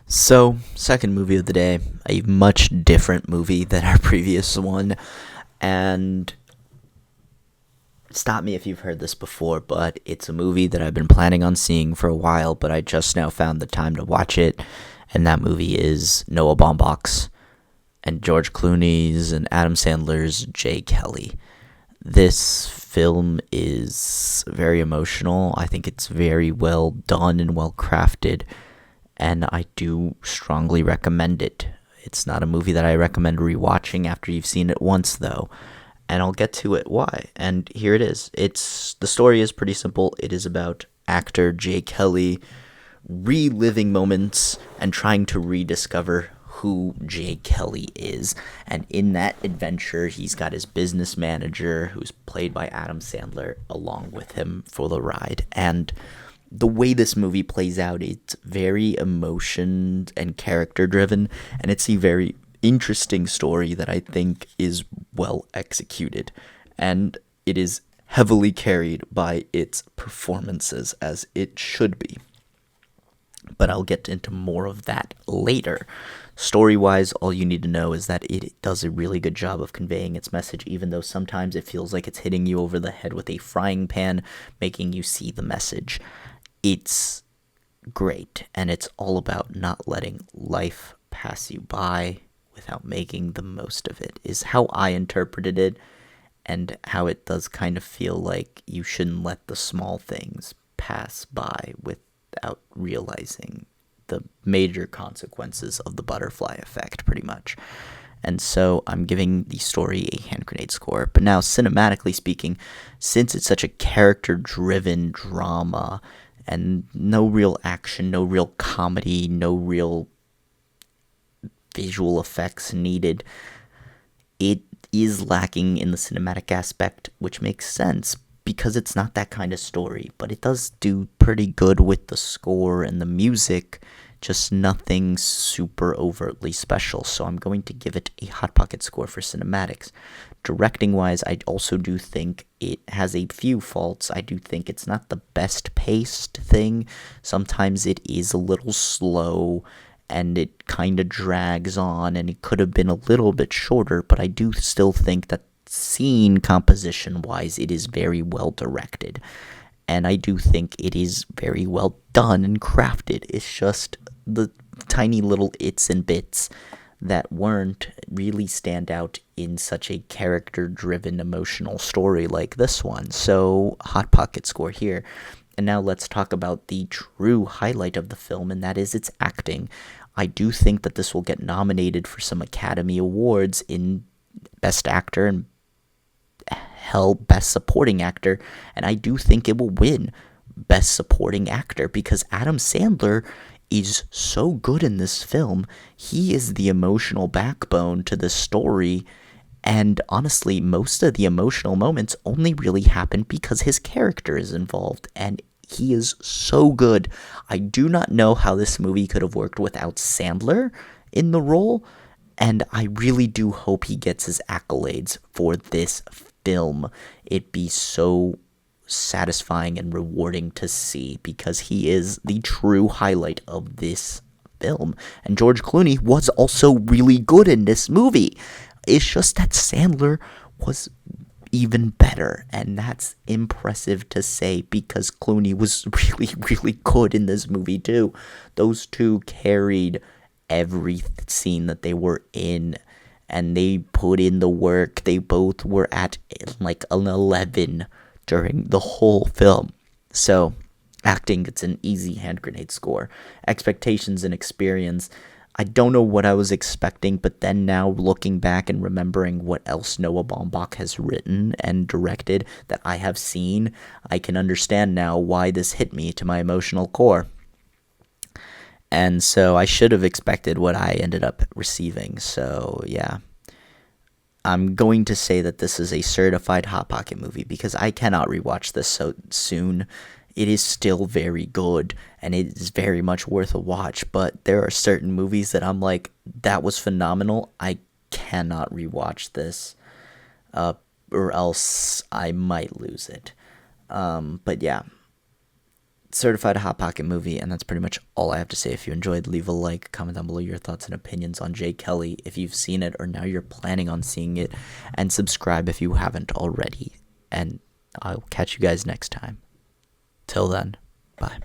So, second movie of the day, a much different movie than our previous one. And stop me if you've heard this before, but it's a movie that I've been planning on seeing for a while, but I just now found the time to watch it. And that movie is Noah Baumbach's and George Clooney's and Adam Sandler's Jay Kelly. This film is very emotional. I think it's very well done and well crafted, and I do strongly recommend it. It's not a movie that I recommend rewatching after you've seen it once, though, and I'll get to it why. And here it is. It's the story is pretty simple. It is about actor Jay Kelly reliving moments and trying to rediscover who Jay Kelly is. And in that adventure, he's got his business manager, who's played by Adam Sandler, along with him for the ride. And the way this movie plays out, it's very emotion and character driven, and it's a very interesting story that I think is well executed. And it is heavily carried by its performances, as it should be, but I'll get into more of that later. Story wise, all you need to know is that it does a really good job of conveying its message, even though sometimes it feels like it's hitting you over the head with a frying pan, making you see the message. It's great, and it's all about not letting life pass you by without making the most of it, is how I interpreted it, and how it does kind of feel like you shouldn't let the small things pass by without realizing the major consequences of the butterfly effect, pretty much. And so I'm giving the story a hand grenade score. But now, cinematically speaking, since it's such a character driven drama and no real action, no real comedy, no real visual effects needed, it is lacking in the cinematic aspect, which makes sense because it's not that kind of story, but it does do pretty good with the score and the music, just nothing super overtly special. So I'm going to give it a Hot Pocket score for cinematics. Directing wise, I also do think it has a few faults. I do think it's not the best paced thing. Sometimes it is a little slow and it kind of drags on, and it could have been a little bit shorter, but I do still think that scene composition wise, it is very well directed. And I do think it is very well done and crafted. It's just the tiny little its and bits that weren't really stand out in such a character driven emotional story like this one. So, Hot Pocket score here. And now let's talk about the true highlight of the film, and that is its acting. I do think that this will get nominated for some Academy Awards in Best Actor and Best Supporting Actor, and I do think it will win Best Supporting Actor because Adam Sandler is so good in this film. He is the emotional backbone to the story, and honestly, most of the emotional moments only really happen because his character is involved, and he is so good. I do not know how this movie could have worked without Sandler in the role, and I really do hope he gets his accolades for this film. It'd be so satisfying and rewarding to see because he is the true highlight of this film. And George Clooney was also really good in this movie. It's just that Sandler was even better, and that's impressive to say because Clooney was really, really good in this movie too. Those two carried every scene that they were in, and they put in the work. They both were at like an 11 during the whole film. So, acting, it's an easy hand grenade score. Expectations and experience, I don't know what I was expecting, but then now looking back and remembering what else Noah Baumbach has written and directed that I have seen, I can understand now why this hit me to my emotional core. And so I should have expected what I ended up receiving. So, yeah. I'm going to say that this is a certified Hot Pocket movie because I cannot rewatch this so soon. It is still very good and it is very much worth a watch, but there are certain movies that I'm like, that was phenomenal. I cannot rewatch this, uh, or else I might lose it. But yeah, certified Hot Pocket movie, and that's pretty much all I have to say. If you enjoyed, leave a like, comment down below your thoughts and opinions on Jay Kelly if you've seen it or now you're planning on seeing it, and subscribe if you haven't already. And I'll catch you guys next time. Till then, bye.